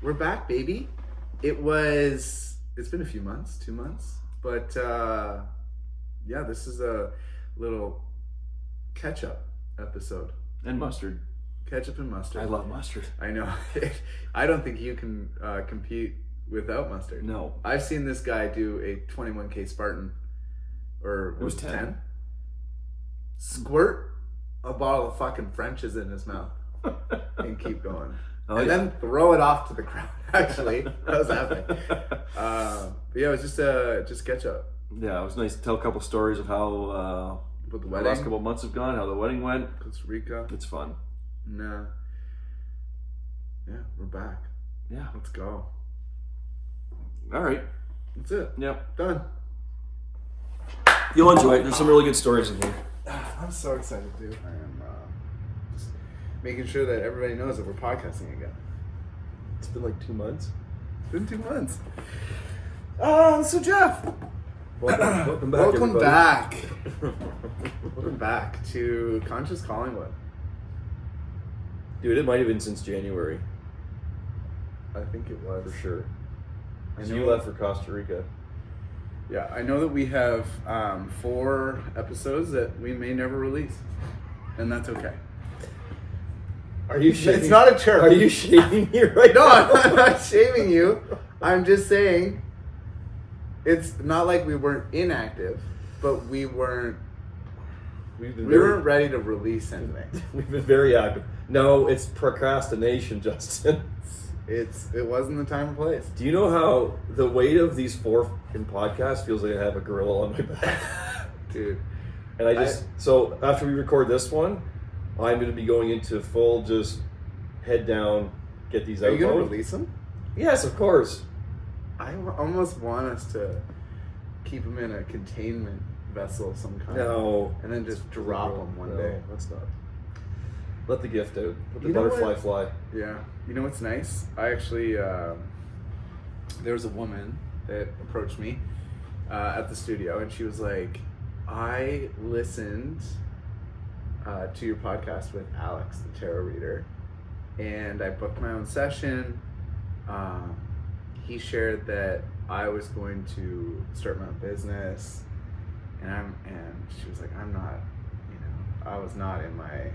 We're back, baby. It's been a few months, 2 months, but yeah, this is a little ketchup episode. And mustard. Ketchup and mustard. I love mustard. I know. I don't think you can compete without mustard. No. I've seen this guy do a 21K Spartan, or it was 10. Squirt a bottle of fucking French's in his mouth and keep going. Then throw it off to the crowd. Actually, that was happening. But yeah, it was just ketchup. Yeah, it was nice to tell a couple stories of how the last couple of months have gone, how the wedding went. Costa Rica. It's fun. Nah. Yeah, we're back. Yeah. Let's go. All right. That's it. Yep. Done. You'll enjoy it. There's some really good stories in here. I'm so excited, dude. I am just making sure that everybody knows that we're podcasting again. It's been like 2 months. It's been 2 months. So Jeff. Welcome back. Welcome back. Welcome back to Conscious Collingwood. Dude, it might have been since January. I think it was. For sure. Because you left for Costa Rica. Yeah, I know that we have 4 episodes that we may never release. And that's okay. Are you shaming? It's not a chirp. Are you shaming me right now? No, I'm not shaming you. I'm just saying it's not like we weren't inactive, but we weren't ready to release anything. We've been very active. No, it's procrastination, Justin. It wasn't the time and place. Do you know how the weight of these 4 in podcasts feels like I have a gorilla on my back? Dude. And so after we record this one, I'm going to be going into full just head down, get these out. Are you going to release them? Yes, of course. I almost want us to keep them in a containment vessel of some kind. No. And then just drop them one day. Let's not. Let the gift out. Let the You know butterfly what? fly. Yeah. You know what's nice? I actually, there was a woman that approached me at the studio, and she was like, I listened to your podcast with Alex, the tarot reader, and I booked my own session. He shared that I was going to start my own business, and she was like, I'm not, I was not in my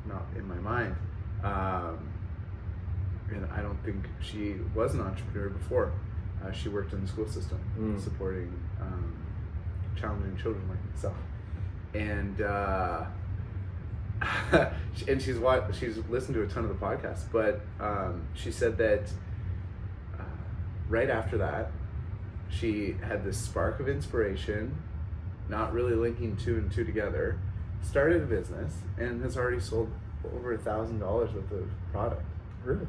not in my mind, and I don't think she was an entrepreneur before. She worked in the school system, supporting challenging children like myself, and and she's listened to a ton of the podcasts, but she said that right after that she had this spark of inspiration, not really linking 2 and 2 together, started a business, and has already sold over $1,000 worth of product. Really?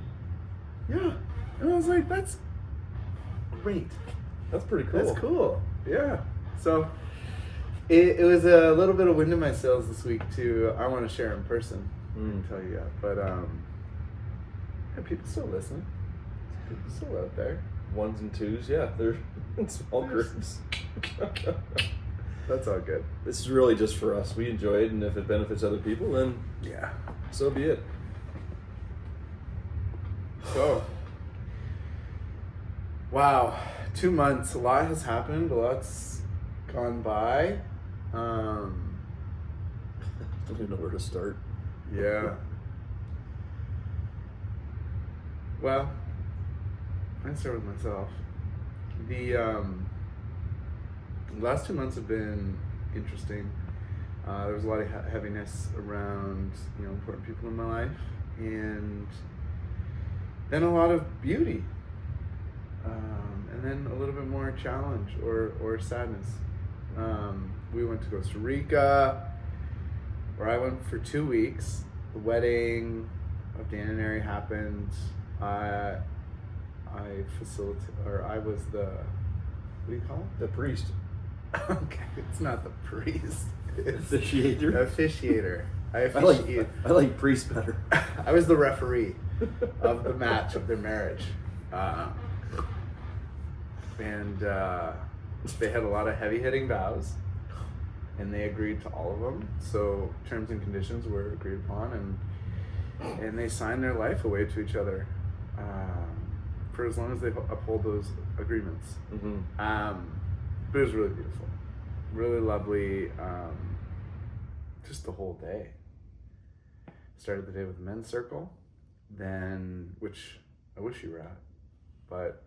Yeah. And I was like, that's great. That's pretty cool. That's cool. Yeah. So it was a little bit of wind in my sails this week too. I want to share in person. I can tell you that. But yeah, people still listen. People still out there. 1s and 2s, yeah, they're in small groups. That's all good. This is really just for us. We enjoy it, and if it benefits other people, then yeah, so be it. So, wow, 2 months. A lot has happened. A lot's gone by. I don't even know where to start. Yeah. Well, I can start with myself. The last 2 months have been interesting. There was a lot of heaviness around, important people in my life, and then a lot of beauty, and then a little bit more challenge or sadness. We went to Costa Rica, where I went for 2 weeks. The wedding of Dan and Ari happened. I was the, what do you call it? The priest. Okay, it's not the priest. It's Officiator. Officiator. I like priest better. I was the referee of the match of their marriage. And they had a lot of heavy-hitting vows, and they agreed to all of them. So terms and conditions were agreed upon, and and they sign their life away to each other for as long as they uphold those agreements. But it was really beautiful, really lovely. Just the whole day. Started the day with the men's circle, then, which I wish you were at, but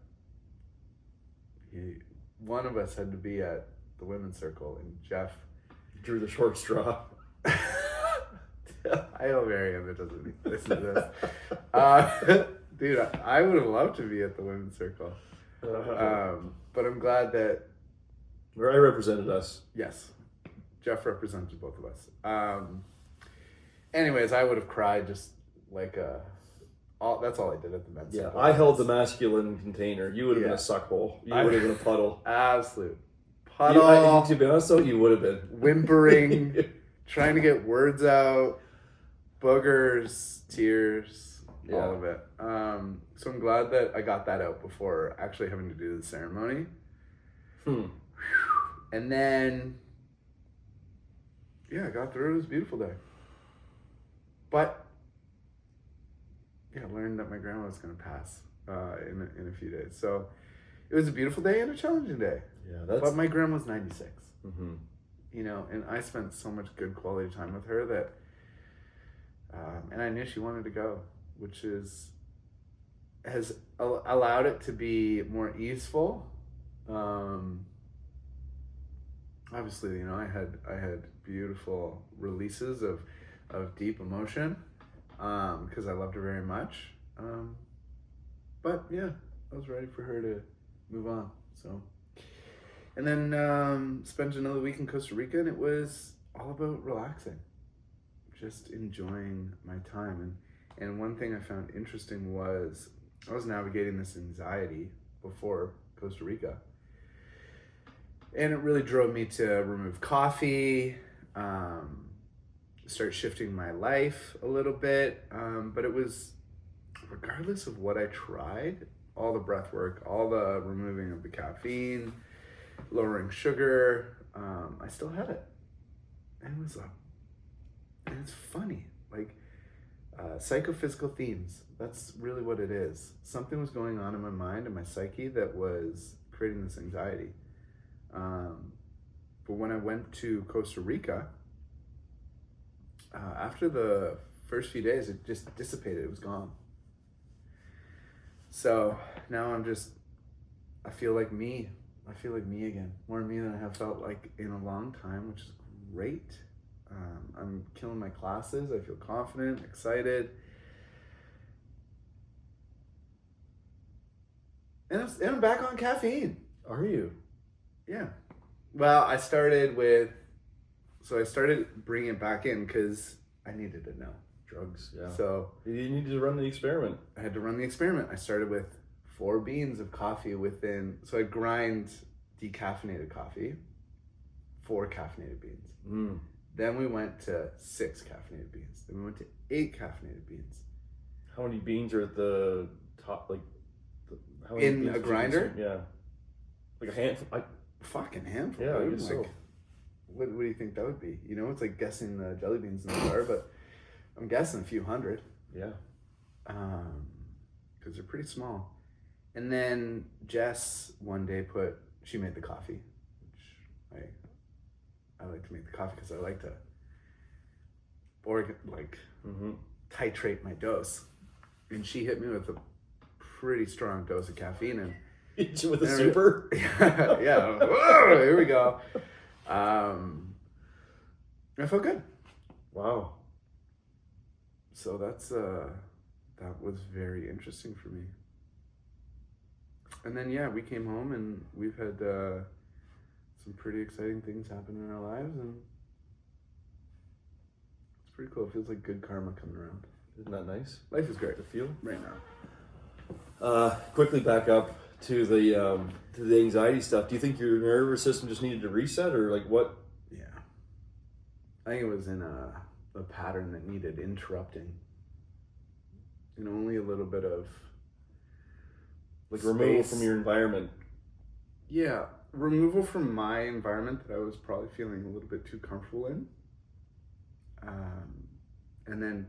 one of us had to be at the women's circle, and Jeff drew the short straw. I know Marianne that doesn't listen to this. Dude, I would have loved to be at the women's circle. But I'm glad that... Where I represented us. Yes. Jeff represented both of us. Anyways, I would have cried just like that's all I did at the men's circle. I held the masculine container. You would have been a suck hole. You would have been a puddle. Absolute puddle. To be honest though, you would have been. Whimpering, trying to get words out, boogers, tears, all of it. So I'm glad that I got that out before actually having to do the ceremony. And then, I got through it. It was a beautiful day. But, I learned that my grandma was going to pass in a few days. So it was a beautiful day and a challenging day. But my grandma's 96. And I spent so much good quality time with her that, and I knew she wanted to go, which has allowed it to be more easeful. Obviously, I had beautiful releases of deep emotion, because I loved her very much. But I was ready for her to move on. So, and then spent another week in Costa Rica, and it was all about relaxing, just enjoying my time. And one thing I found interesting was I was navigating this anxiety before Costa Rica. And it really drove me to remove coffee, start shifting my life a little bit. But it was, regardless of what I tried, all the breath work, all the removing of the caffeine, lowering sugar, I still had it. And it's funny, like psychophysical themes. That's really what it is. Something was going on in my mind and my psyche that was creating this anxiety. But when I went to Costa Rica, after the first few days, it just dissipated. It was gone. So now I feel like me. I feel like me again. More me than I have felt like in a long time, which is great. I'm killing my classes. I feel confident, excited. And I'm back on caffeine. Are you? Yeah. Well, I started bringing it back in because I needed to know. Drugs, yeah. So you needed to run the experiment. I had to run the experiment. I started with 4 beans of coffee so I grind decaffeinated coffee, 4 caffeinated beans. Then we went to 6 caffeinated beans. Then we went to 8 caffeinated beans. How many beans are at the top, how many in beans a grinder? Yeah. Like a handful? Fucking handful. Yeah, I dude. guess so. What do you think that would be? It's like guessing the jelly beans in the jar, but I'm guessing a few hundred. Yeah. Because they're pretty small. And then Jess one day she made the coffee, which I like to make the coffee because I like to titrate my dose. And she hit me with a pretty strong dose of caffeine and hit you with a super? Yeah. Whoa, here we go. I felt good. Wow. So that was very interesting for me. And then we came home and we've had some pretty exciting things happen in our lives, and it's pretty cool. It feels like good karma coming around. Isn't that nice? Life is great to feel right now. Quickly back up to the anxiety stuff. Do you think your nervous system just needed to reset, or like what? Yeah, I think it was in a pattern that needed interrupting. Only a little bit of removal from your environment. Yeah, removal from my environment that I was probably feeling a little bit too comfortable in. And then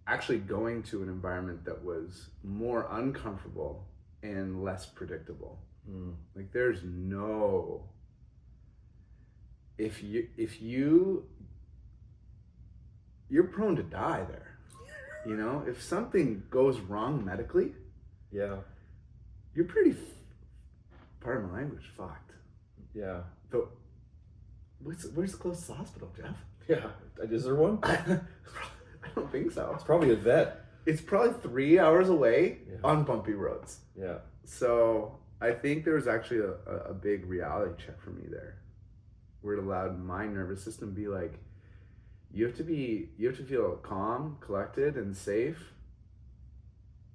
actually going to an environment that was more uncomfortable and less predictable. Like there's no, you're prone to die there. You know, if something goes wrong medically, Yeah. you're pretty, pardon my language, fucked. Yeah. But where's the closest hospital, Jeff? Yeah. Is there one? I don't think so. It's probably a vet. It's probably 3 hours away Yeah. on bumpy roads. Yeah. So I think there was actually a big reality check for me there, where it allowed my nervous system to be like, you have to feel calm, collected, and safe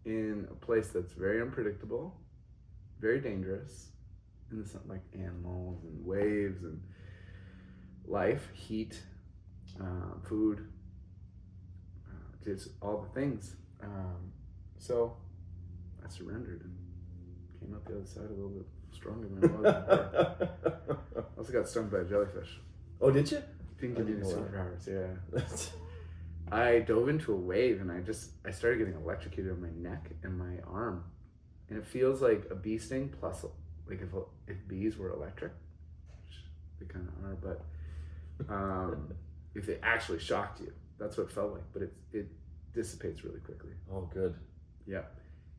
in a place that's very unpredictable, very dangerous, and it's not like animals and waves and life, heat, food, just all the things. So I surrendered and came out the other side a little bit stronger than I was before. I also got stung by a jellyfish. Oh, did you? Didn't give me any superpowers, yeah. I dove into a wave and I started getting electrocuted on my neck and my arm. And it feels like a bee sting plus, like if bees were electric, which they kind of are, but if they actually shocked you, that's what it felt like. But it dissipates really quickly. Oh, good. Yeah.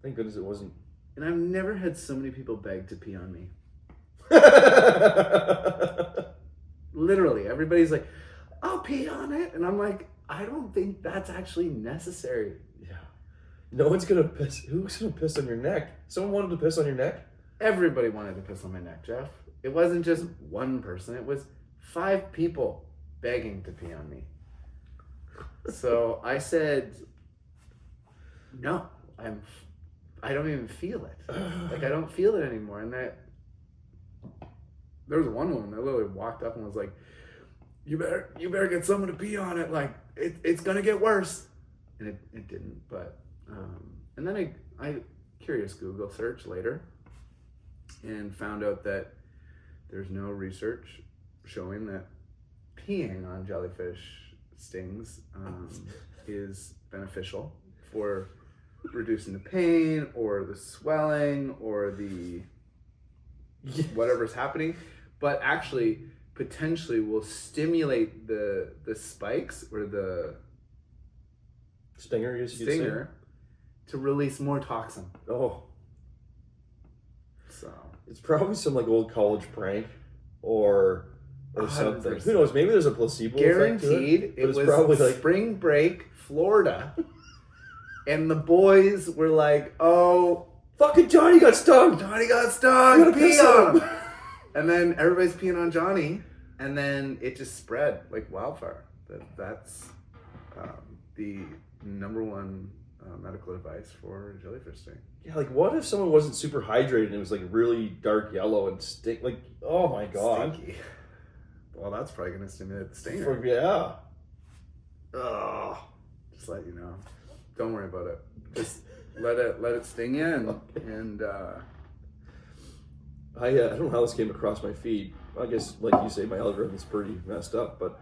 Thank goodness it wasn't. And I've never had so many people beg to pee on me. Literally, everybody's like, I'll pee on it. And I'm like, I don't think that's actually necessary. Yeah. No one's gonna piss. Who's gonna piss on your neck? Someone wanted to piss on your neck? Everybody wanted to piss on my neck, Jeff. It wasn't just one person. It was 5 people begging to pee on me. So I said, no, I don't even feel it. Like, I don't feel it anymore. And there was one woman that literally walked up and was like, you better get someone to pee on it. Like, it's gonna get worse. And it didn't, but, and then I curious Google search later and found out that there's no research showing that peeing on jellyfish stings is beneficial for reducing the pain or the swelling or the whatever's happening, but actually potentially will stimulate the spikes or the Stinger, you could say. To release more toxin. Oh. So It's probably some like old college prank or something. 100%. Who knows? Maybe there's a placebo guaranteed effect to it was probably like spring break, Florida. And the boys were like, oh, fucking Johnny got stung. Johnny got stung. Pee piss on on him. And then everybody's peeing on Johnny. And then it just spread like wildfire. That's the number one medical advice for jellyfish sting. Yeah, like what if someone wasn't super hydrated and it was like really dark yellow and stink? Like, oh my god. Stinky. Well, that's probably going to stimulate the stinger. Yeah. Oh, just let you know. Don't worry about it. Just let it sting you and I don't know how this came across my feed. I guess, like you say, my algorithm's pretty messed up, but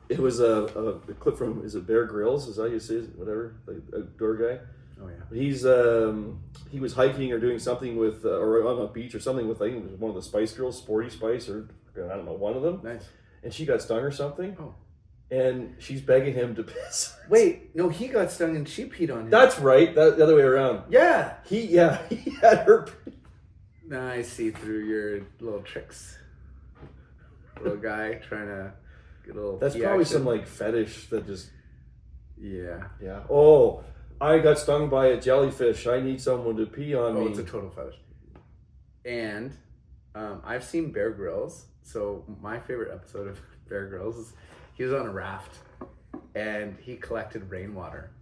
it was a clip from, is it Bear Grylls? Is that how you say it? Whatever, the outdoor guy. oh yeah. He's he was hiking or doing something with or on a beach or something with, I think it was one of the Spice Girls, Sporty Spice, or I don't know, one of them. Nice. And she got stung or something. Oh. And she's begging him to piss. Wait, no, he got stung and she peed on him. That's right. The other way around. Yeah. He had her. Now I see through your little tricks. Little guy trying to get a little. That's pee probably action. some like fetish that just. Yeah. Yeah. Oh, I got stung by a jellyfish. I need someone to pee on me. Oh, it's a total fetish. And I've seen Bear Grylls. So my favorite episode of Bear Grylls is he was on a raft and he collected rainwater.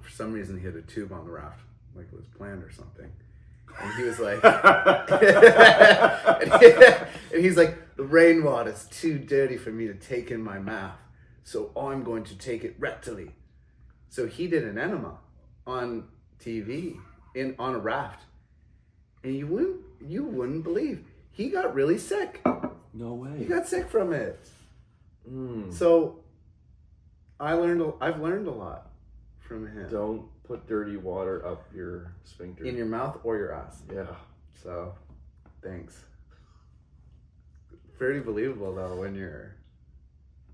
For some reason, he had a tube on the raft, like it was planned or something. And he was like, and he's like, the rainwater's too dirty for me to take in my mouth, so I'm going to take it rectally. So he did an enema on TV on a raft, and you wouldn't believe he got really sick. No way. He got sick from it. Mm. So I've learned a lot from him. Don't put dirty water up your sphincter. In your mouth or your ass. Yeah. So, thanks. Pretty believable though when you're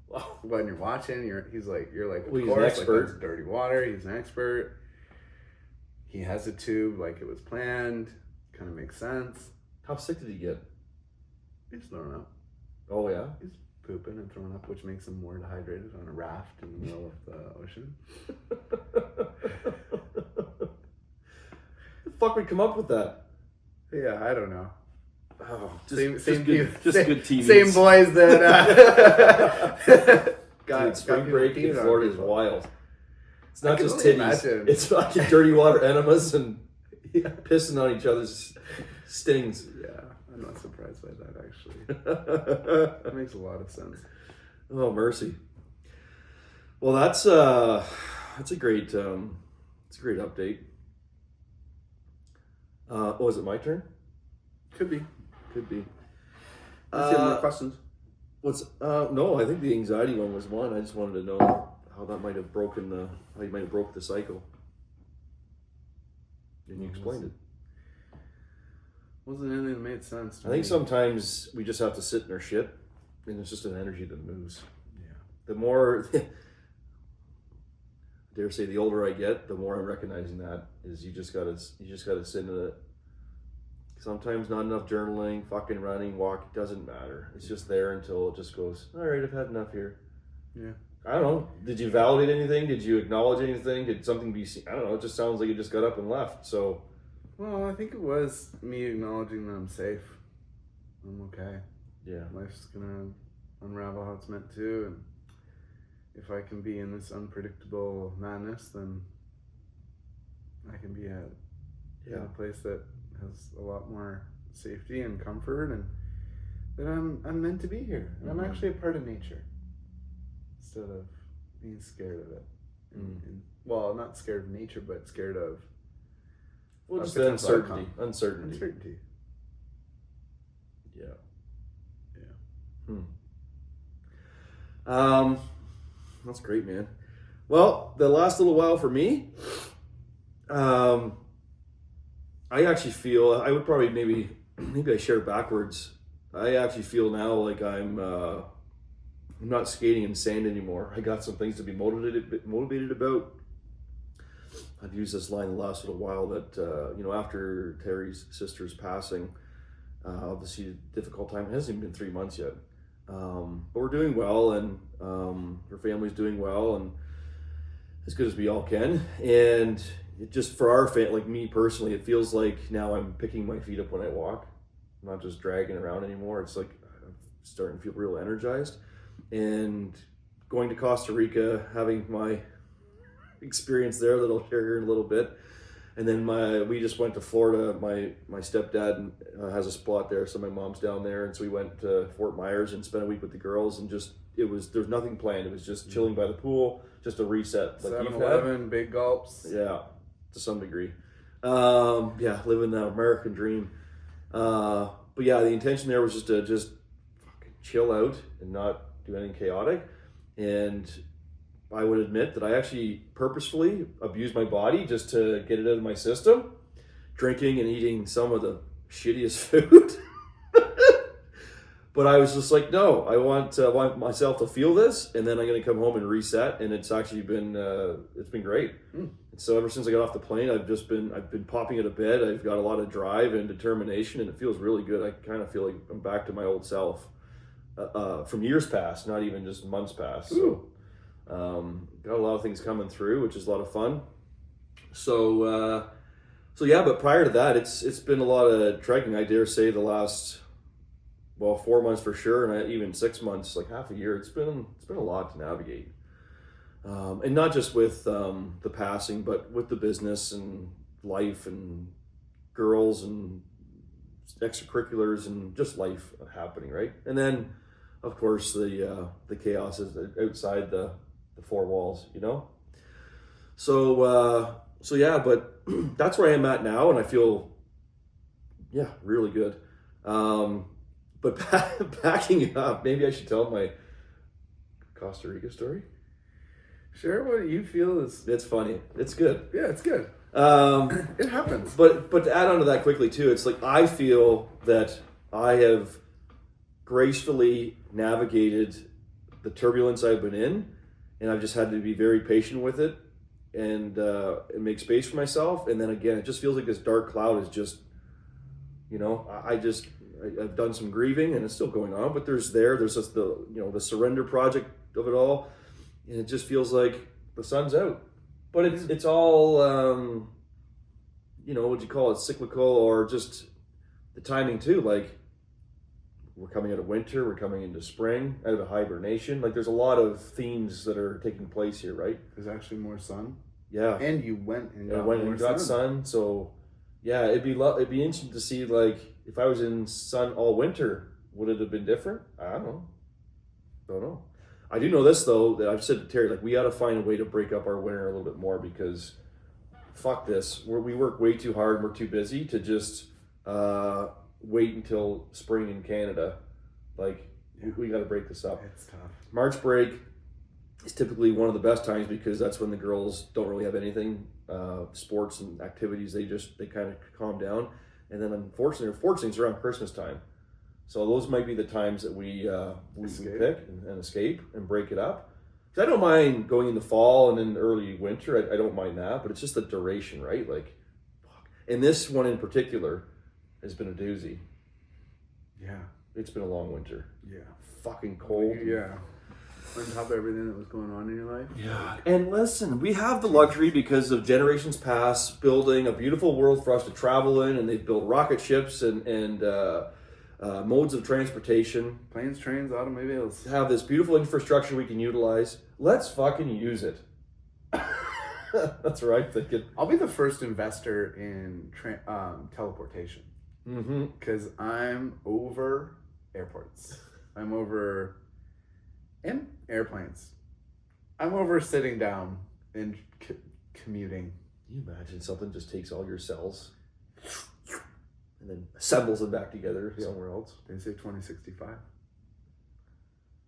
watching. You're like, of well, he's course, an expert. Like, that's dirty water. He's an expert. He has a tube like it was planned. Kind of makes sense. How sick did he get? He's throwing up. Oh yeah. He's pooping and throwing up, which makes him more dehydrated on a raft in the middle of the ocean. The fuck would come up with that? Yeah, I don't know. Oh, Same good TV. Same boys that God, spring break in Florida is wild. It's not just only titties. imagine. It's fucking dirty water enemas and pissing on each other's stings. Yeah, I'm not surprised by that actually. That makes a lot of sense. Oh mercy. Well, that's a great update. Is it my turn? Could be. Could be. Do you have more questions? No, I think the anxiety one was one. I just wanted to know how that might have broke the cycle. And you explained it. Wasn't anything that made sense to I me. think sometimes we just have to sit in our shit, and it's just an energy that moves. Yeah. The more, dare say, the older I get, the more I'm recognizing that is you just gotta sit in it. Sometimes not enough journaling, fucking running, walk, doesn't matter. It's just there until it just goes, all right, I've had enough here. Yeah. I don't know. Did you validate anything? Did you acknowledge anything? Did something be seen? I don't know. It just sounds like you just got up and left. So. Well, I think it was me acknowledging that I'm safe. I'm okay. Yeah. Life's gonna unravel how it's meant to, and if I can be in this unpredictable madness, then I can be in a place that has a lot more safety and comfort, and that I'm meant to be here, and I'm actually a part of nature instead of being scared of it. Well, not scared of nature, but scared of just the uncertainty. Yeah. That's great, man. Well, the last little while for me, I actually feel I would probably maybe I share backwards. I actually feel now like I'm not skating in sand anymore. I got some things to be motivated about. I've used this line the last little while that after Terry's sister's passing, obviously a difficult time. It hasn't even been 3 months yet, but we're doing well, and her family's doing well, and as good as we all can. And it just for our like me personally, it feels like now I'm picking my feet up when I walk. I'm not just dragging around anymore. It's like I'm starting to feel real energized. And going to Costa Rica, having my experience there that I'll share here in a little bit. And then we just went to Florida. My stepdad has a spot there, so my mom's down there, and so we went to Fort Myers and spent a week with the girls, and there's nothing planned. It was just chilling by the pool, just a reset. Like 7-Eleven, big gulps. Yeah, to some degree. Living the American dream. But yeah, the intention there was just to fucking chill out and not do anything chaotic. And I would admit that I actually purposefully abused my body just to get it out of my system, drinking and eating some of the shittiest food. But I was just like, no, I want myself to feel this, and then I'm going to come home and reset. And it's actually been it's been great. And so ever since I got off the plane, I've been popping out of bed. I've got a lot of drive and determination, and it feels really good. I kind of feel like I'm back to my old self from years past, not even just months past. So got a lot of things coming through, which is a lot of fun. So yeah, but prior to that, it's been a lot of trekking. I dare say the last 4 months for sure, and even 6 months, like half a year. It's been a lot to navigate, and not just with the passing, but with the business and life and girls and extracurriculars and just life happening, right? And then, of course, the chaos is outside the four walls, So yeah, but that's where I am at now, and I feel really good. But backing up, maybe I should tell my Costa Rica story. Share what you feel is. It's funny. It's good. Yeah, it's good. It happens. But to add on to that quickly too, it's like I feel that I have gracefully navigated the turbulence I've been in, and I've just had to be very patient with it and make space for myself. And then again, it just feels like this dark cloud is just, I've done some grieving and it's still going on, but there's just the surrender project of it all, and it just feels like the sun's out. But it's all what you call it, cyclical, or just the timing too. Like, we're coming out of winter, we're coming into spring, out of a hibernation. Like, there's a lot of themes that are taking place here, right? There's actually more sun. Yeah. And you went and got sun. So yeah, it'd be interesting to see, like, if I was in sun all winter, would it have been different? I don't know. I do know this though, that I've said to Terry, like, we got to find a way to break up our winter a little bit more, because fuck this. We work way too hard and we're too busy to just wait until spring in Canada. Like, we got to break this up. It's tough. March break is typically one of the best times, because that's when the girls don't really have anything, sports and activities. They kind of calm down. And then unfortunately, it's around Christmas time. So those might be the times that we pick and escape and break it up. Because I don't mind going in the fall and in early winter. I don't mind that, but it's just the duration, right? Like, fuck. And this one in particular has been a doozy. Yeah. It's been a long winter. Yeah. Fucking cold. Yeah. On top of everything that was going on in your life. Yeah. And listen, we have the luxury, because of generations past, building a beautiful world for us to travel in, and they've built rocket ships and modes of transportation. Planes, trains, automobiles. Have this beautiful infrastructure we can utilize. Let's fucking use it. That's what I'm thinking. I'll be the first investor in teleportation. Because I'm over airports. I'm over airplanes. I'm over sitting down and commuting. Can you imagine something just takes all your cells and then assembles them back together somewhere else? They say 2065.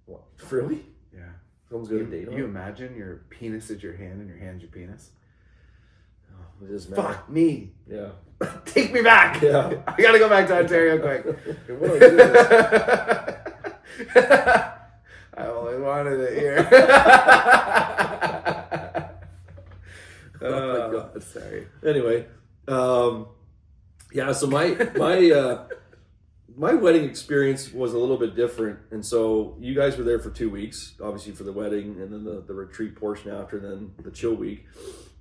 What? Really? Yeah. Someone's got a date on it? You imagine your penis is your hand and your hand's your penis? Oh, it is, man. Fuck me. Yeah. Take me back. Yeah. I gotta go back to Ontario quick. What do I do this? I only wanted it here. Oh my God. Sorry. Anyway, yeah. So my wedding experience was a little bit different, and so you guys were there for 2 weeks, obviously for the wedding, and then the retreat portion after, and then the chill week,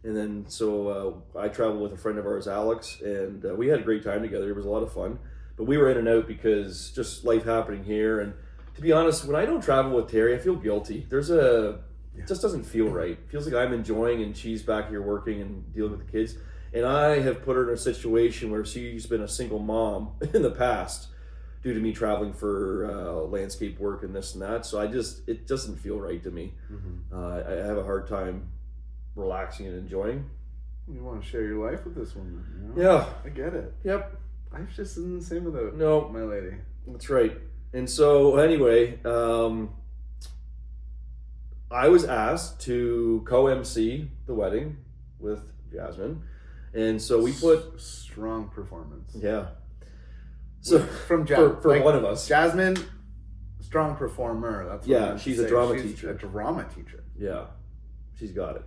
and then so I traveled with a friend of ours, Alex, and we had a great time together. It was a lot of fun, but we were in and out because just life happening here. And to be honest, when I don't travel with Terry, I feel guilty. It just doesn't feel right. It feels like I'm enjoying and she's back here working and dealing with the kids. And I have put her in a situation where she's been a single mom in the past due to me traveling for landscape work and this and that. So it doesn't feel right to me. I have a hard time relaxing and enjoying. You want to share your life with this woman, you know? Yeah. I get it. Yep. Life just isn't the same without my lady. That's right. And so anyway, I was asked to co-MC the wedding with Jasmine. And so we put strong performance. Yeah. So from for one of us. Jasmine, strong performer. That's what she's a drama teacher. A drama teacher. Yeah. She's got it.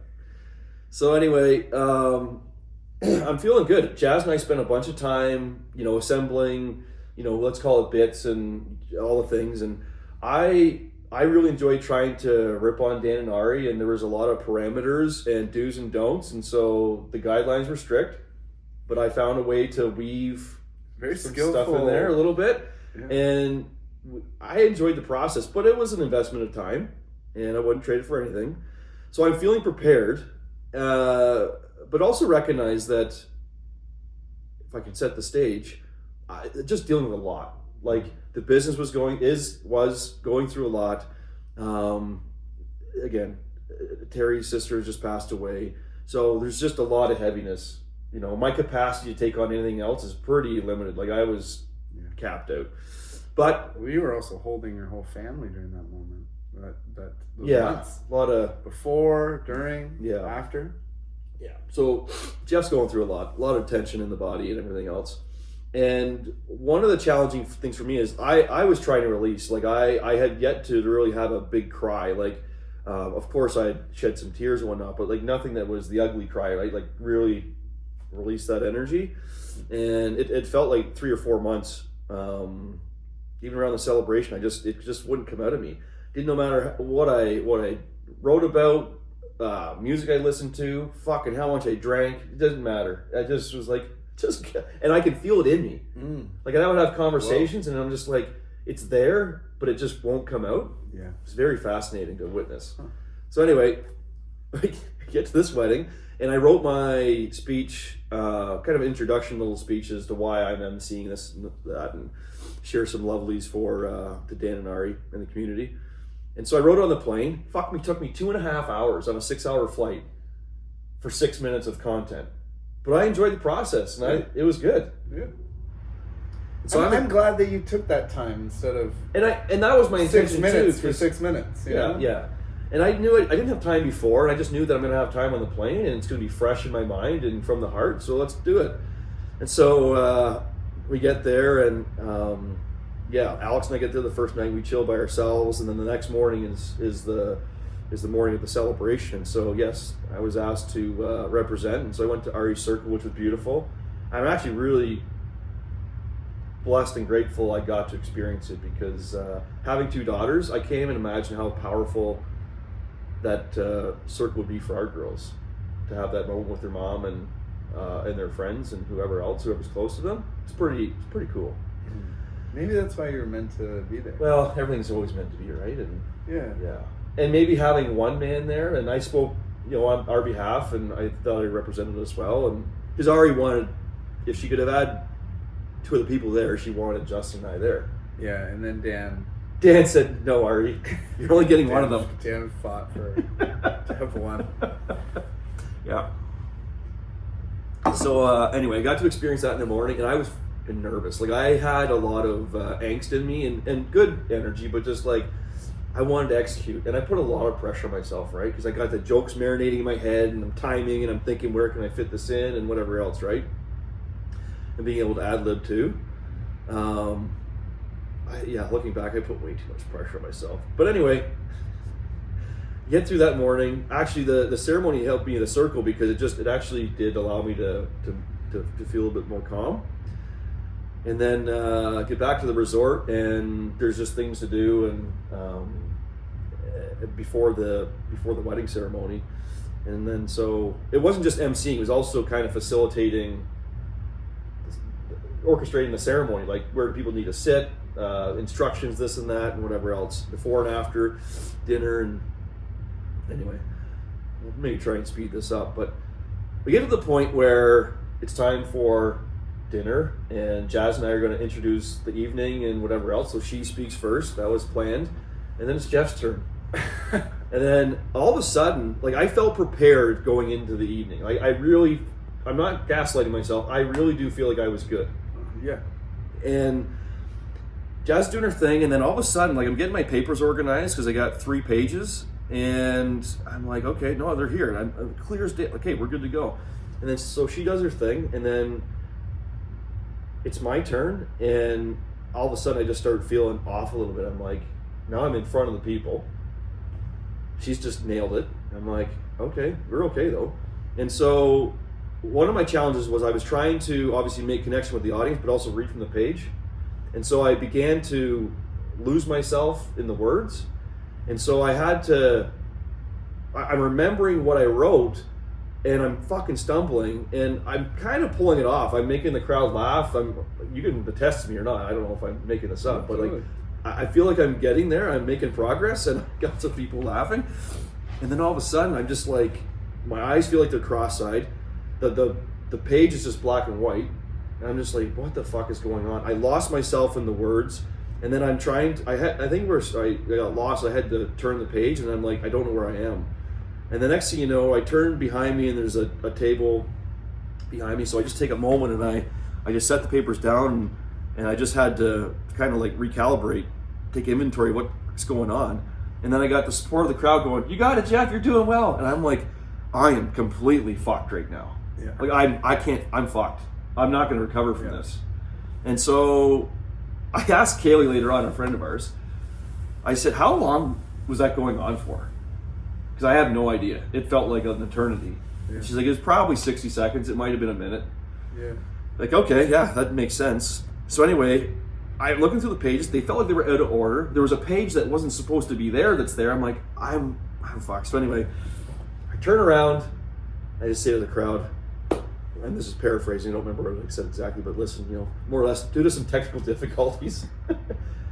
So anyway, I'm feeling good. Jazz and I spent a bunch of time, assembling, let's call it bits and all the things. And I really enjoyed trying to rip on Dan and Ari, and there was a lot of parameters and do's and don'ts. And so the guidelines were strict, but I found a way to weave some stuff in there a little bit. Yeah. And I enjoyed the process, but it was an investment of time and I wouldn't trade it for anything. So I'm feeling prepared. But also recognize that if I can set the stage, just dealing with a lot. Like, the business was going through a lot. Again, Terry's sister just passed away, so there's just a lot of heaviness. My capacity to take on anything else is pretty limited. Like, I was capped out. But you were also holding your whole family during that moment. those Yeah, months. a lot of Before, during, Yeah. after. Yeah. So Jeff's going through a lot of tension in the body and everything else. And one of the challenging things for me is I was trying to release. Like I had yet to really have a big cry. Like, of course I shed some tears and whatnot, but like nothing that was the ugly cry, right? Like really release that energy. And it felt like 3 or 4 months, even around the celebration, it just wouldn't come out of me. Didn't no matter what I wrote about, music I listened to, fucking how much I drank, it doesn't matter. I just was like, and I can feel it in me. Like I would have conversations and I'm just like, it's there, but it just won't come out. Yeah. It's very fascinating to witness. So anyway, I get to this wedding and I wrote my speech, kind of introduction little speech as to why I'm emceeing this and that, and share some lovelies to Dan and Ari in the community. And so I wrote it on the plane. Took me 2.5 hours on a 6-hour flight for 6 minutes of content. But I enjoyed the process, and it was good. Yeah. So I'm glad that you took that time instead of and that was my intention 6 minutes too, for 6 minutes. Yeah. And I knew I didn't have time before, and I just knew that I'm going to have time on the plane, and it's going to be fresh in my mind and from the heart. So let's do it. And so we get there, and Alex and I get there the first night. We chill by ourselves, and then the next morning is the morning of the celebration. So yes, I was asked to represent, and so I went to Ari's circle, which was beautiful. I'm actually really blessed and grateful I got to experience it, because having 2 daughters, I can't even imagine how powerful that circle would be for our girls, to have that moment with their mom and their friends and whoever's close to them. It's pretty cool. Maybe that's why you're meant to be there. Well, everything's always meant to be, right? And yeah. And maybe having one man there, and I spoke, on our behalf, and I thought I represented us well, and because Ari wanted, if she could have had 2 other people there, she wanted Justin and I there. Yeah, and then Dan said, "No, Ari, you're only getting one of them." Dan fought to have one. Yeah. So anyway, I got to experience that in the morning, and I was nervous. Like I had a lot of angst in me and good energy, but just like I wanted to execute, and I put a lot of pressure on myself, right? Because I got the jokes marinating in my head, and I'm timing, and I'm thinking, where can I fit this in, and whatever else, right? And being able to ad-lib too. Looking back, I put way too much pressure on myself. But anyway, get through that morning. Actually, the ceremony helped me in the circle, because it actually did allow me to feel a bit more calm. And then get back to the resort, and there's just things to do, and before the wedding ceremony. And then so it wasn't just emceeing; it was also kind of orchestrating the ceremony, like where people need to sit, instructions, this and that, and whatever else, before and after dinner. And anyway, we'll maybe try and speed this up, but we get to the point where it's time for dinner, and Jazz and I are going to introduce the evening and whatever else. So she speaks first. That was planned, and then it's Jeff's turn. And then all of a sudden, like I felt prepared going into the evening. Like I'm not gaslighting myself. I really do feel like I was good. Yeah. And Jazz doing her thing, and then all of a sudden, like I'm getting my papers organized because I got 3 pages, and I'm like, okay, no, they're here, and I'm clear as day. Okay, we're good to go. And then so she does her thing, and then it's my turn, and all of a sudden I just started feeling off a little bit. I'm like, now I'm in front of the people. She's just nailed it. I'm like, okay, we're okay though. And so one of my challenges was I was trying to obviously make connection with the audience, but also read from the page. And so I began to lose myself in the words. And so I'm remembering what I wrote, and I'm fucking stumbling, and I'm kind of pulling it off. I'm making the crowd laugh. You can attest to me or not. I don't know if I'm making this up, but like I feel like I'm getting there. I'm making progress, and I got some people laughing. And then all of a sudden, I'm just like, my eyes feel like they're cross-eyed. The page is just black and white, and I'm just like, what the fuck is going on? I lost myself in the words, and then I'm trying to, I got lost. I had to turn the page, and I'm like, I don't know where I am. And the next thing you know, I turn behind me, and there's a table behind me. So I just take a moment, and I just set the papers down, and I just had to kind of like recalibrate, take inventory of what's going on. And then I got the support of the crowd going, "You got it, Jeff, you're doing well." And I'm like, I am completely fucked right now. Yeah. Like I'm fucked. I'm not going to recover from this. And so I asked Kaylee later on, a friend of ours, I said, how long was that going on for? Because I have no idea. It felt like an eternity. Yeah. She's like, it was probably 60 seconds. It might have been a minute. Yeah. Like, okay, yeah, that makes sense. So anyway, I'm looking through the pages. They felt like they were out of order. There was a page that wasn't supposed to be there that's there. I'm like, I'm fucked. So anyway, I turn around. I just say to the crowd, and this is paraphrasing, I don't remember what I said exactly, but listen, more or less, due to some technical difficulties,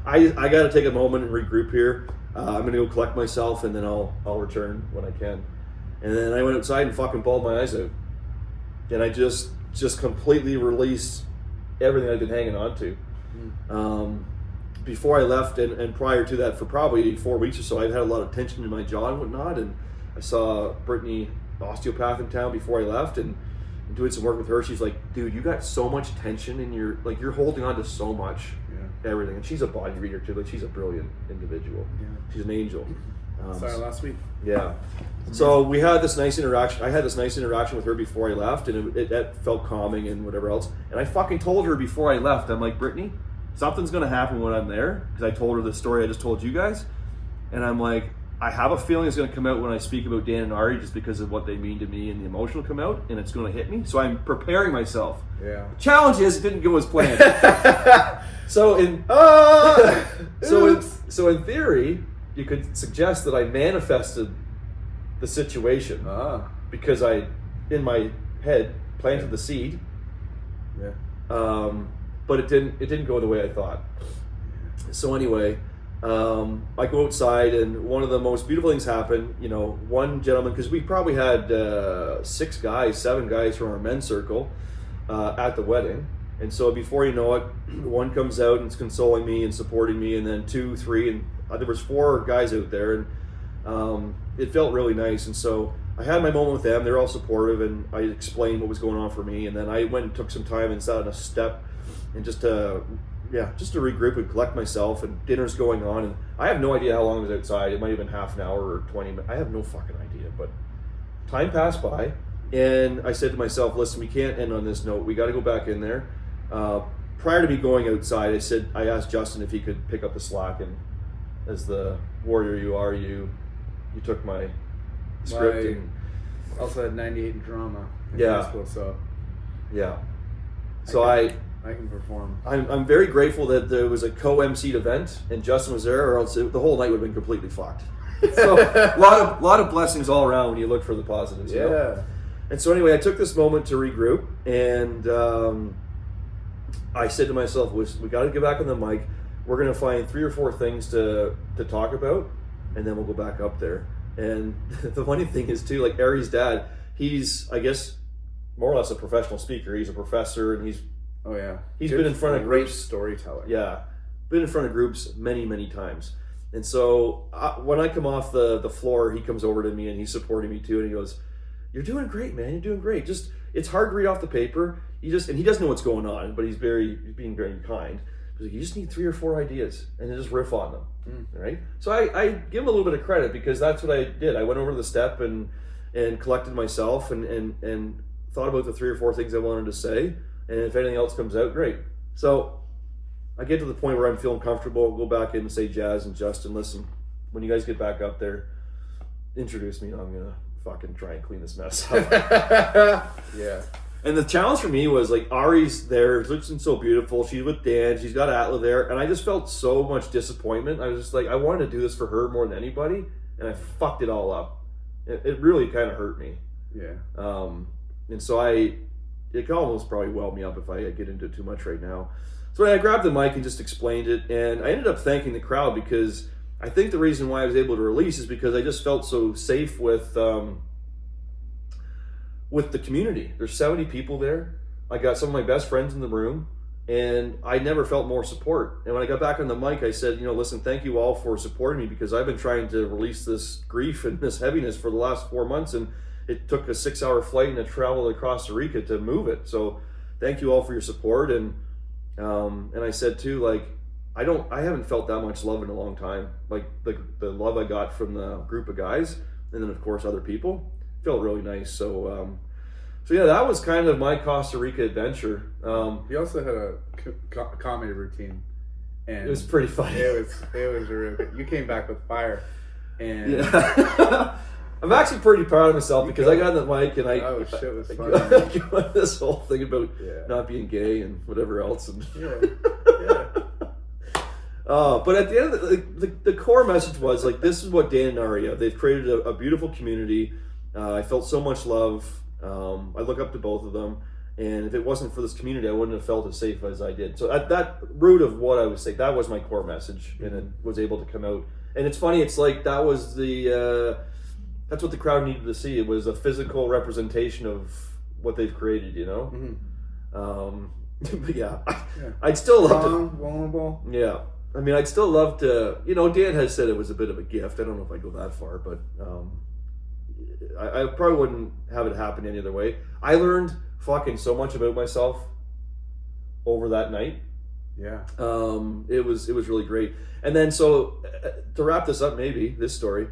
I got to take a moment and regroup here. I'm going to go collect myself, and then I'll return when I can. And then I went outside and fucking bawled my eyes out. And I just completely released everything I'd been hanging on to. Before I left, and prior to that, for probably 4 weeks or so, I'd had a lot of tension in my jaw and whatnot, and I saw Brittany, osteopath in town, before I left, and doing some work with her. She's like, dude, you got so much tension in your, like, you're holding on to so much, everything. And she's a body reader too. Like, she's a brilliant individual. Yeah. She's an angel. Sorry, last week. Yeah. So we had this nice interaction. I had this nice interaction with her before I left, and it felt calming and whatever else. And I fucking told her before I left, I'm like, Brittany, something's going to happen when I'm there. Because I told her the story I just told you guys. And I'm like, I have a feeling it's going to come out when I speak about Dan and Ari, just because of what they mean to me, and the emotion will come out, and it's going to hit me. So I'm preparing myself. Yeah. The challenge is, it didn't go as planned. So in theory, you could suggest that I manifested the situation because I, in my head, planted the seed. Yeah. But it didn't go the way I thought. So anyway. I go outside, and one of the most beautiful things happened. One gentleman, because we probably had 7 guys from our men's circle at the wedding, and so before you know it, one comes out and is consoling me and supporting me, and then 2, 3, and there was 4 guys out there, and it felt really nice. And so I had my moment with them. They're all supportive, and I explained what was going on for me, and then I went and took some time and sat on a step, and just to regroup and collect myself, and dinner's going on, and I have no idea how long I was outside. It might have been half an hour or 20 minutes. I have no fucking idea, but time passed by, and I said to myself, listen, we can't end on this note. We got to go back in there. Prior to me going outside, I asked Justin if he could pick up the slack, and as the warrior you are, you took my script. And also had 98 in drama in high school, so yeah. So I can perform. I'm very grateful that there was a co-emceed event and Justin was there, or else the whole night would have been completely fucked. So a lot of blessings all around when you look for the positives. Yeah. And so anyway, I took this moment to regroup, and I said to myself, we got to get back on the mic. We're going to find 3 or 4 things to talk about, and then we'll go back up there. And the funny thing is too, like Ari's dad, he's, I guess, more or less a professional speaker. He's a professor, and he's been in front of great storyteller. Yeah, been in front of groups many times. And so when I come off the floor, he comes over to me and he's supporting me too. And he goes, "You're doing great, man. You're doing great. Just, it's hard to read off the paper. And he doesn't know what's going on, but he's being very kind. He's like, you just need 3 or 4 ideas and then just riff on them, right?" So I give him a little bit of credit, because that's what I did. I went over the step and collected myself and thought about the 3 or 4 things I wanted to say. And if anything else comes out, great. So I get to the point where I'm feeling comfortable, go back in and say, Jazz and Justin, listen, when you guys get back up there, introduce me, and I'm going to fucking try and clean this mess up. Yeah. And the challenge for me was, like, Ari's there, looking so beautiful. She's with Dan, she's got Atla there, and I just felt so much disappointment. I was just like, I wanted to do this for her more than anybody, and I fucked it all up. It really kind of hurt me. Yeah. And so it could almost probably weld me up if I get into it too much right now. So I grabbed the mic and just explained it, and I ended up thanking the crowd, because I think the reason why I was able to release is because I just felt so safe with the community. There's 70 people there. I got some of my best friends in the room, and I never felt more support. And when I got back on the mic, I said, listen, thank you all for supporting me, because I've been trying to release this grief and this heaviness for the last 4 months, and it took a 6-hour flight and a travel to Costa Rica to move it. So thank you all for your support. And I said too, like, I haven't felt that much love in a long time. Like the love I got from the group of guys, and then of course other people, felt really nice. So yeah, that was kind of my Costa Rica adventure. You also had a comedy routine, and it was pretty funny. It was really good. You came back with fire, and yeah. I'm actually pretty proud of myself because I got on the mic and oh shit, it was funny. This whole thing about not being gay and whatever else, and but at the end of the core message was like, this is what Dan and Ari, they've created a beautiful community. I felt so much love. I look up to both of them, and if it wasn't for this community, I wouldn't have felt as safe as I did. So at that root of what I was saying, that was my core message, and it was able to come out. And it's funny, it's like that was that's what the crowd needed to see. It was a physical representation of what they've created, you know. But yeah, I'd still love to. Vulnerable. Yeah, I mean, I'd still love to. You know, Dan has said it was a bit of a gift. I don't know if I go that far, but I probably wouldn't have it happen any other way. I learned fucking so much about myself over that night. Yeah. It was really great. And then so to wrap this up, maybe this story,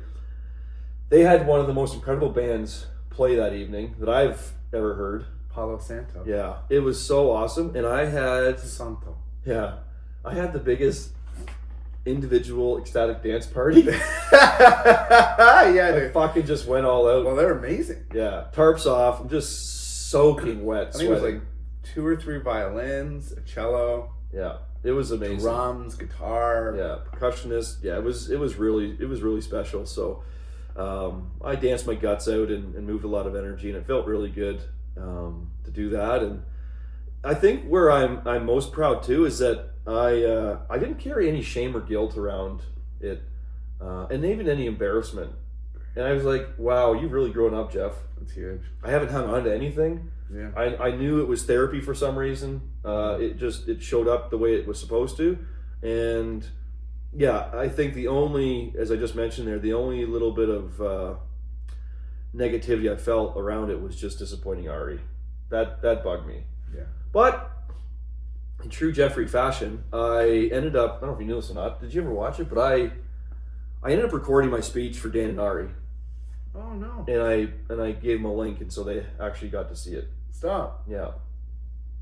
they had one of the most incredible bands play that evening that I've ever heard. Palo Santo. Yeah, it was so awesome, and I had the biggest individual ecstatic dance party. I fucking just went all out. Well, they're amazing. Yeah, tarps off. I'm just soaking wet. I think it was like 2 or 3 violins, a cello. Yeah, it was amazing. Drums, guitar. Yeah, percussionist. Yeah, it was really special. So I danced my guts out and moved a lot of energy, and it felt really good to do that. And I think where I'm most proud too is that I didn't carry any shame or guilt around it, and even any embarrassment. And I was like, wow, you've really grown up, Jeff. That's huge. I haven't hung on to anything. Yeah. I knew it was therapy for some reason. It showed up the way it was supposed to. And yeah, I think as I just mentioned there, the only little bit of negativity I felt around it was just disappointing Ari. That bugged me. Yeah. But in true Jeffrey fashion, I ended up, I don't know if you knew this or not, did you ever watch it? But I ended up recording my speech for Dan and Ari. Oh no. And I gave them a link, and so they actually got to see it. Stop. Yeah.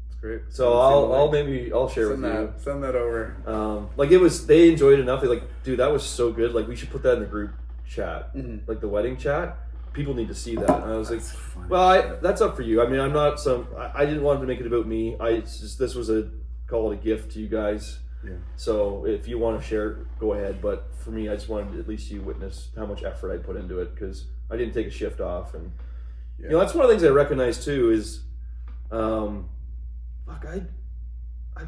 That's great. So I'll share with you. Send that over. Like they enjoyed it enough. They're like, dude, that was so good. Like, we should put that in the group chat, like the wedding chat. People need to see that. And I was that's like, well, that's up for you. I mean, I'm not I didn't want to make it about me. This was call it a gift to you guys. Yeah. So if you want to share, go ahead. But for me, I just wanted at least you witness how much effort I put into it, because I didn't take a shift off. And you know, that's one of the things I recognize too is, I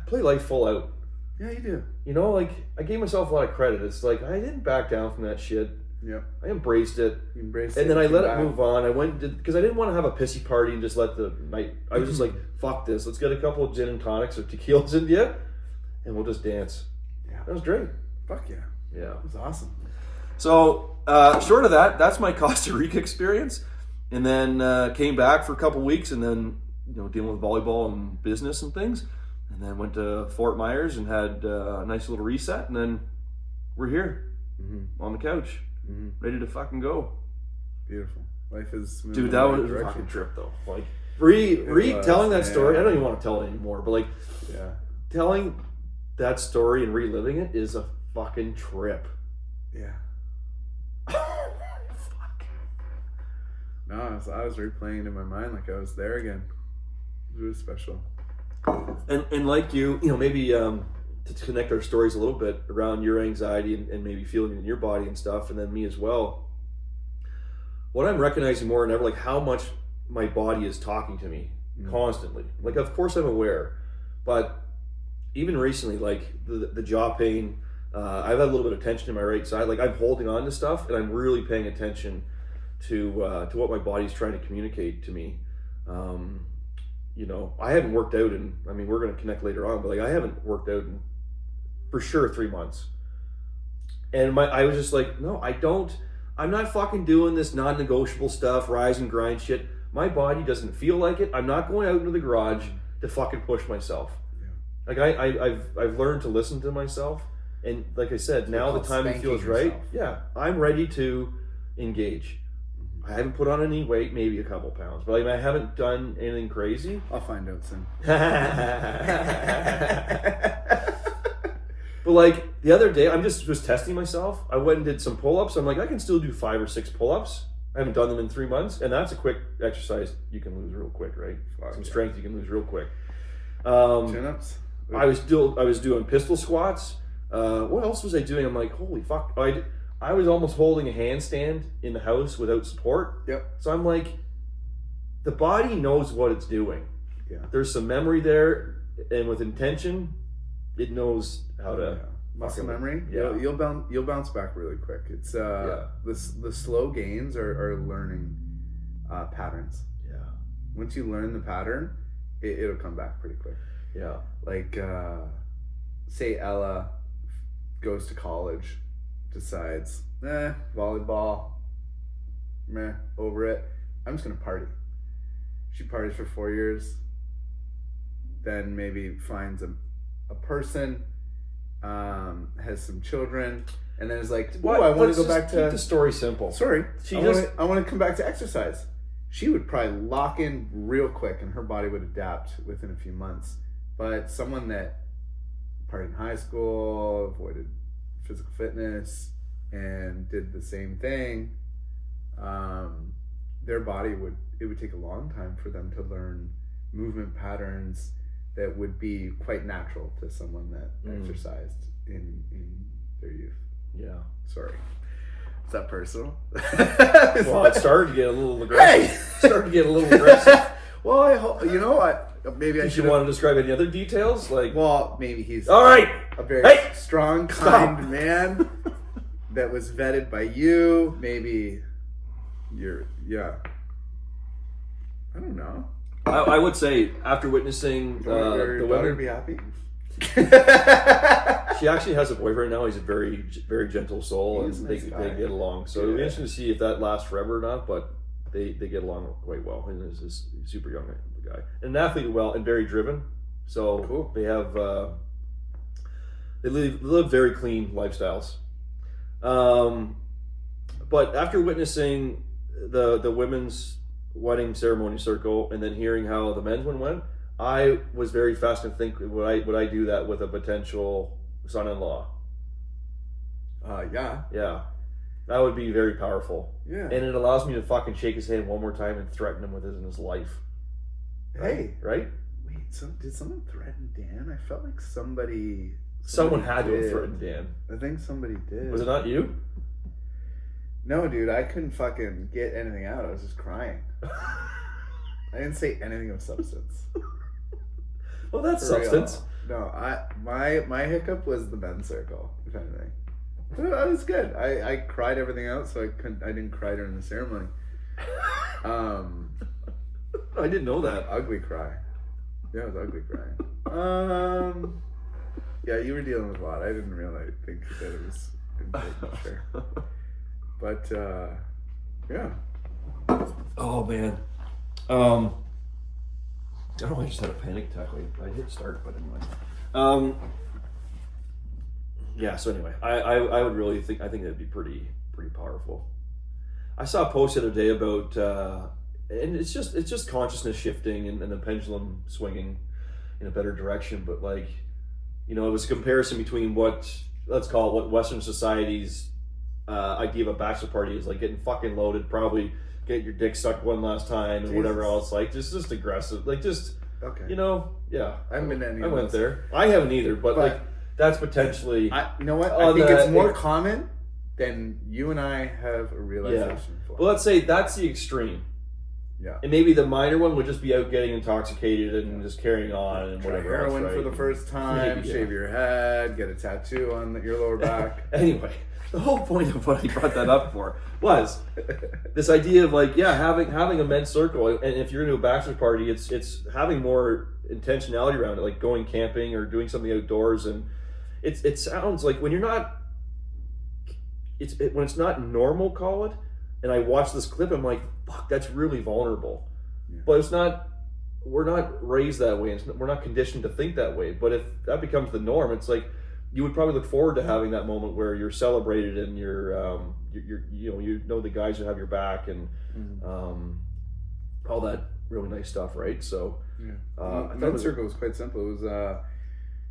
play life full out. Yeah, you do. You know, like, I gave myself a lot of credit. It's like, I didn't back down from that shit. Yeah. I embraced it. You embraced and then I let it move on. I went because I didn't want to have a pissy party and just let the night. I was just like, fuck this. Let's get a couple of gin and tonics or tequilas in you, and we'll just dance. Yeah. That was great. Fuck yeah. Yeah. It was awesome. So, short of that, that's my Costa Rica experience. And then came back for a couple weeks, and then, you know, dealing with volleyball and business and things. And then went to Fort Myers and had a nice little reset. And then we're here on the couch, ready to fucking go. Beautiful. Life is moving. Dude, that was a fucking trip, though. Like, telling that story, I don't even want to tell it anymore, but like, telling that story and reliving it is a fucking trip. Yeah. No, I was replaying it in my mind like I was there again. It was special. And like you know, maybe to connect our stories a little bit around your anxiety and maybe feeling it in your body and stuff, and then me as well. What I'm recognizing more than ever, like, how much my body is talking to me constantly. Like, of course I'm aware, but even recently, like the jaw pain, I've had a little bit of tension in my right side. Like, I'm holding on to stuff, and I'm really paying attention to what my body's trying to communicate to me. You know, I haven't worked out in, I mean, we're going to connect later on, but like, I haven't worked out in for sure 3 months. And I was just like, no, I'm not fucking doing this non-negotiable stuff, rise and grind shit. My body doesn't feel like it. I'm not going out into the garage to fucking push myself. Like I've learned to listen to myself, and like I said, now the timing feels right. Yeah, I'm ready to engage. I haven't put on any weight, maybe a couple pounds, but like, I haven't done anything crazy. I'll find out soon. But like the other day, I'm just was testing myself. I went and did some pull-ups. I'm like, I can still do 5 or 6 pull-ups. I haven't done them in 3 months, and that's a quick exercise you can lose real quick, right? Some strength you can lose real quick. Chin-ups. I was doing pistol squats. What else was I doing? I'm like, holy fuck! I was almost holding a handstand in the house without support. Yep. So I'm like, the body knows what it's doing. Yeah. There's some memory there, and with intention, it knows how to. Muscle memory. Yeah. You'll bounce back really quick. It's the slow gains are learning patterns. Yeah. Once you learn the pattern, it'll come back pretty quick. Yeah. Like say Ella goes to college, decides, volleyball, over it. I'm just gonna party. She parties for 4 years, then maybe finds a person, has some children, and then is like, "Whoa, I want to go back to." Keep the story simple. Sorry, I want to come back to exercise. She would probably lock in real quick, and her body would adapt within a few months. But someone that partied in high school, avoided physical fitness, and did the same thing, their body would take a long time for them to learn movement patterns that would be quite natural to someone that exercised in their youth. Yeah. Sorry. Is that personal? Well, it started to get a little aggressive. Well, I hope, maybe I should. You want to describe any other details? Maybe he's all right. A very strong, kind man that was vetted by you. Maybe I don't know. I would say after witnessing the women, be happy. She actually has a boyfriend now. He's a very, very gentle soul, and they get along. So it'll be interesting to see if that lasts forever or not. But they get along quite well. And he's this super young guy, and an athlete and very driven. So cool. They have they live very clean lifestyles. But after witnessing the women's wedding ceremony circle and then hearing how the men's one went, I was very fascinated to think, would I do that with a potential son-in-law? Yeah, that would be very powerful. Yeah, and it allows me to fucking shake his hand one more time and threaten him with it in his life. Right? Wait, so did someone threaten Dan? I felt like someone had to have threatened Dan. I think somebody did. Was it not you? No, dude, I couldn't fucking get anything out. I was just crying. I didn't say anything of substance. Well, that's substance. No, my hiccup was the men's circle, if anything. But I was good. I cried everything out, so I didn't cry during the ceremony. I didn't know that. Ugly cry. Yeah, it was ugly crying. Yeah, you were dealing with a lot. I didn't really think that it was important, sure. But yeah. Oh man. I don't know. I just had a panic attack. I hit start, but anyway. Yeah. So anyway, I would really think that'd be pretty powerful. I saw a post the other day about, and it's just consciousness shifting and the pendulum swinging in a better direction. But it was a comparison between what Western society's idea of a bachelor party is, like getting fucking loaded, probably get your dick sucked one last time and whatever else, just aggressive, okay. Yeah. I haven't been to any I of went those. there. I haven't either, but that's potentially. You know what? I think it's more common than you and I have a realization for. Well, let's say that's the extreme. Yeah. And maybe the minor one would just be out getting intoxicated and just carrying on and try whatever heroin else, right? for the first time, shave your head, get a tattoo on your lower back. Anyway, the whole point of what I brought that up for was this idea of having a men's circle, and if you're going to do a bachelor party, it's having more intentionality around it, like going camping or doing something outdoors, and it sounds like when you're not, when it's not normal, call it. And I watched this clip, I'm like, fuck, that's really vulnerable. Yeah. But it's not we're not raised that way, and we're not conditioned to think that way. But if that becomes the norm, it's like you would probably look forward to having that moment where you're celebrated and you're you know the guys who have your back and all that really nice stuff, right? So Men's circle was quite simple. It was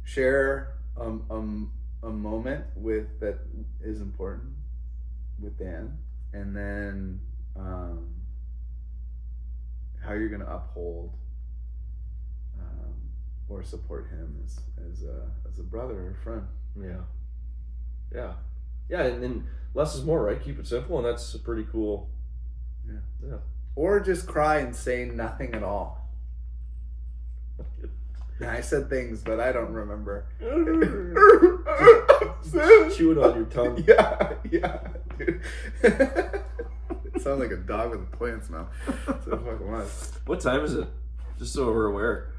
share a moment with that is important with Dan, and then how you're going to uphold or support him as a brother or a friend. Yeah, and less is more, right? Keep it simple, and that's pretty cool. Yeah. Or just cry and say nothing at all. I said things, but I don't remember. Chew it on your tongue. Yeah, dude. It sounds like a dog with a toy in its mouth. So it fucking was. What time is it? Just so we're aware.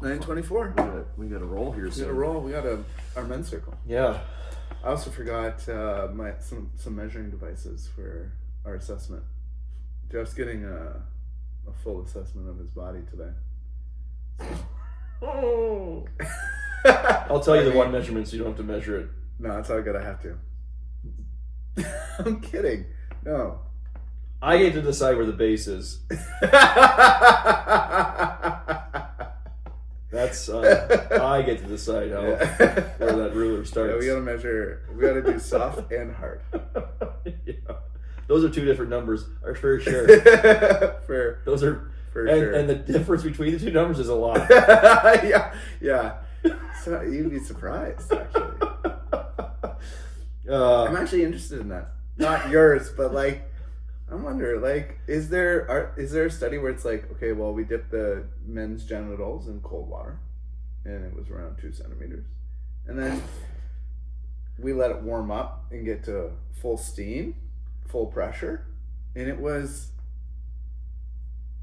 9:24. We got to roll here. We got to roll. We got our men's circle. Yeah. I also forgot some measuring devices for our assessment. Jeff's getting a full assessment of his body today. Oh. I'll tell you the one measurement so you don't have to measure it. No, that's all good. I have to. I'm kidding. No. I get to decide where the base is. That's I get to decide where that ruler starts. Yeah, we gotta measure. We gotta do soft and hard. Yeah. Those are two different numbers. Are for sure. Those are for sure. And the difference between the two numbers is a lot. yeah. So you'd be surprised, actually. I'm actually interested in that. Not yours, but like, I wonder, like, is there a study where it's like, okay, well, we dipped the men's genitals in cold water, and it was around 2 centimeters, and then we let it warm up and get to full steam, full pressure, and it was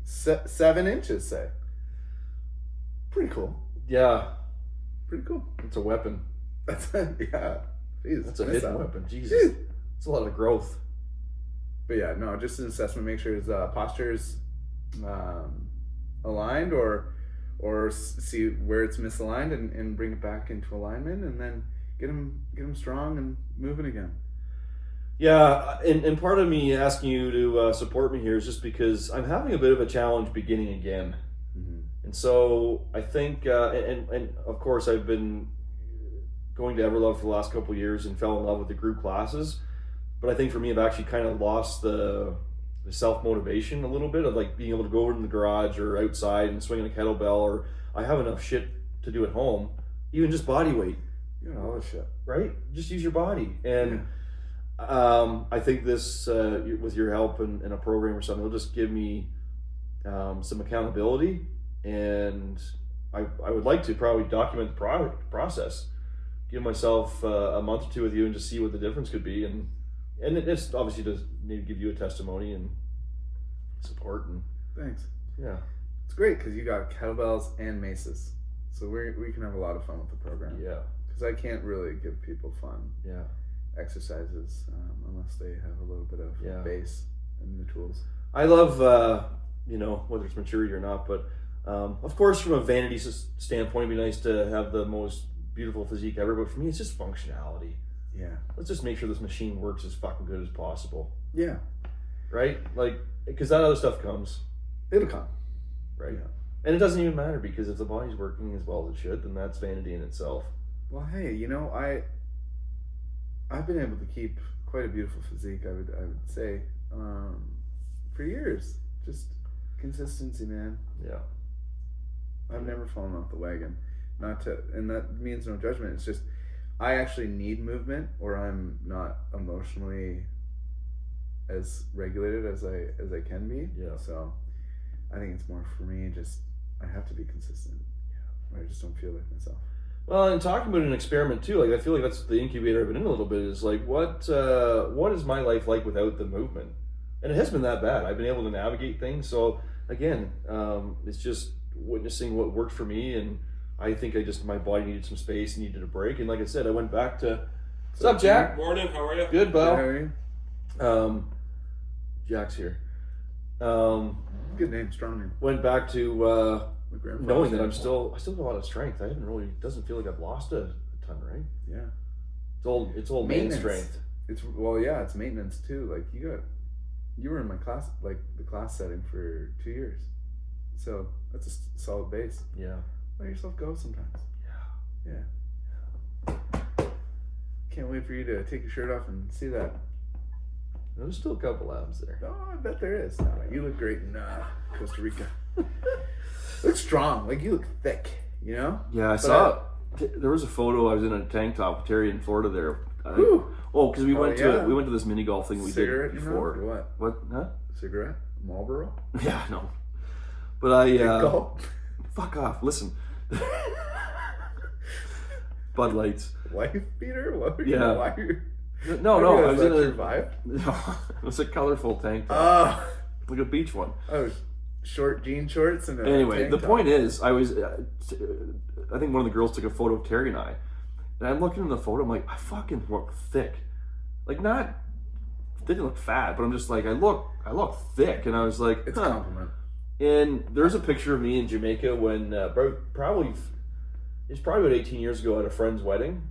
7 inches, say. Pretty cool. Yeah. Pretty cool. It's a weapon. That's yeah. Jeez, that's a hidden weapon. Jesus. It's a lot of growth. But yeah, no, just an assessment. Make sure his posture's aligned, or see where it's misaligned, and bring it back into alignment, and then get him strong and moving again. Yeah, and part of me asking you to support me here is just because I'm having a bit of a challenge beginning again. Mm-hmm. And so I think, and of course I've been going to Everlove for the last couple of years and fell in love with the group classes. But I think for me, I've actually kind of lost the self-motivation a little bit of like being able to go over in the garage or outside and swing a kettlebell, or I have enough shit to do at home, even just body weight. You know, all this shit. Right? Just use your body. And I think this, with your help and a program or something, will just give me some accountability. And I would like to probably document the process. Give myself a month or two with you and just see what the difference could be. And it's obviously to maybe give you a testimony and support. And thanks. Yeah. It's great because you got kettlebells and maces. So we can have a lot of fun with the program. Yeah. Because I can't really give people fun exercises unless they have a little bit of base and the tools. I love, whether it's maturity or not, but of course from a vanity standpoint, it'd be nice to have the most beautiful physique ever, but for me it's just functionality. Yeah. Let's just make sure this machine works as fucking good as possible. Yeah. Right? Like, because that other stuff comes. It'll come. Right? Yeah. And it doesn't even matter, because if the body's working as well as it should, then that's vanity in itself. Well, hey, I've been able to keep quite a beautiful physique, I would say, for years. Just consistency, man. Yeah. I've never fallen off the wagon. And that means no judgment. It's just, I actually need movement, or I'm not emotionally as regulated as I can be. Yeah. So I think it's more for me, just I have to be consistent. Yeah. I just don't feel like myself. Well, and talking about an experiment too, like I feel like that's the incubator I've been in a little bit, is like what is my life like without the movement? And it has been that bad. I've been able to navigate things. So again, it's just witnessing what worked for me, and I think my body needed some space, needed a break. And like I said, I went back to, what's up, Jack? Morning, how are you? Good, Bo. How are you? Jack's here. Good name, strong name. Went back to My grandfather knowing that said I still have a lot of strength. I haven't really. Doesn't feel like I've lost a ton, right? Yeah. It's old main strength. It's maintenance too. Like you were in my class, like the class setting for 2 years, so that's a solid base. Yeah. Let yourself go sometimes. Yeah. Can't wait for you to take your shirt off and see that. There's still a couple abs there. Oh, I bet there is. No, you look great in Costa Rica. Look strong. Like you look thick. You know. Yeah, I saw. There was a photo. I was in a tank top with Terry in Florida there. Because we went to this mini golf thing we did before. What? Huh? Cigarette? Marlboro? Yeah, no. But I golf? Fuck off. Listen. Bud Lights. Wife beater? What? Yeah. Why are you? No. I was in a vibe? No, it was a colorful tank top. Like a beach one. Oh, short jean shorts and anyway, the point is, I was. I think one of the girls took a photo of Terry and I. And I'm looking in the photo, I'm like, I fucking look thick. Like, didn't look fat, but I'm just like, I look thick. And I was like, it's a compliment. And there's a picture of me in Jamaica when, it's probably about 18 years ago at a friend's wedding.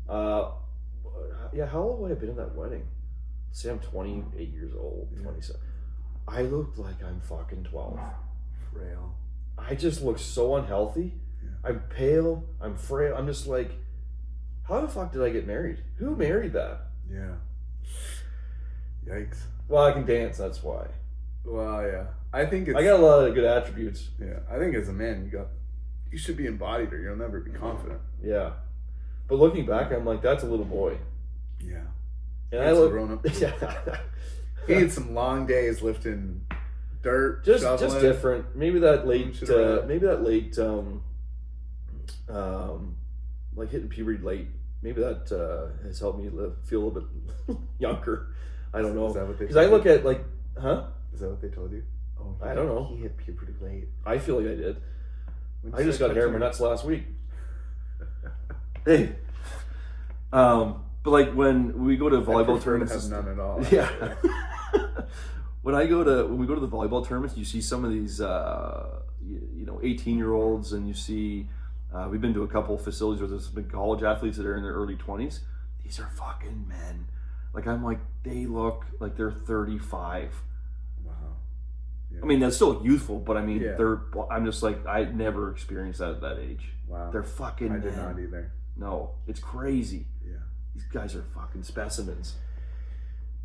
Yeah, how old would I have been at that wedding? Say I'm 28 years old, 27. I looked like I'm fucking 12. Frail. I just look so unhealthy. Yeah. I'm pale. I'm frail. I'm just like, how the fuck did I get married? Who married that? Yeah. Yikes. Well, I can dance, that's why. Well, yeah. I got a lot of good attributes. Yeah. I think as a man, you should be embodied or you'll never be confident. Yeah. But looking back, I'm like, that's a little boy. Yeah. And I look grown up. Yeah. He had some long days lifting dirt, just shoveling, different. Maybe that late like hitting puberty late. Maybe that has helped me feel a little bit younger. I don't know. Is that what they? Because I look at like, huh? Is that what they told you? Oh, I don't know. He hit puberty late. I feel like I did. I just got hair in my nuts last week. Hey. But like when we go to volleyball tournaments, have none at all. Yeah. when we go to the volleyball tournaments, you see some of these 18-year-olds, and you see we've been to a couple of facilities where there's big college athletes that are in their early 20s. These are fucking men. Like I'm like, they look like they're 35. Wow. Yeah. I mean, that's still youthful, but I mean, I'm just like, I never experienced that at that age. Wow. They're fucking men. I did not either. No, it's crazy. Yeah. These guys are fucking specimens.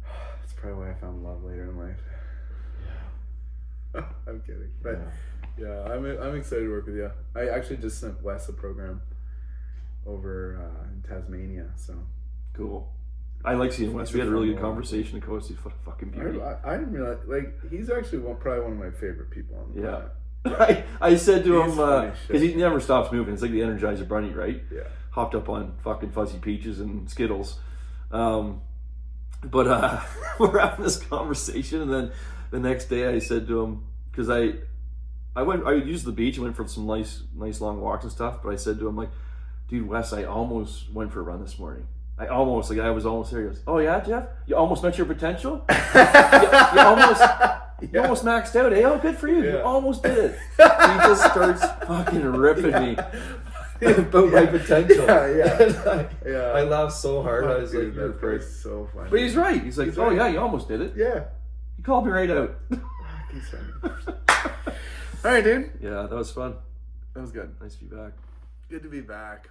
That's probably why I found love later in life. Yeah. I'm kidding. But yeah, I'm excited to work with you. I actually just sent Wes a program over in Tasmania, so. Cool. I like seeing Wes. We had a really good conversation at Coast. He's fucking beauty. I didn't realize, like, he's actually probably one of my favorite people on the planet. I said to him, because he never stops moving. It's like the Energizer Bunny, right? Yeah. Hopped up on fucking Fuzzy Peaches and Skittles. But we're having this conversation, and then the next day I said to him, because I used the beach, I went for some nice long walks and stuff, but I said to him, like, dude, Wes, I almost went for a run this morning. I was almost there. He goes, oh yeah, Jeff? You almost met your potential? you almost maxed out, eh? Oh, good for you. Yeah. You almost did it. He just starts fucking ripping me about my potential. I laughed so hard. I was like, you're crazy. So funny. But he's right. He's like, yeah, you almost did it. Yeah. You called me right out. All right, dude. Yeah, that was fun. That was good. Nice to be back. Good to be back.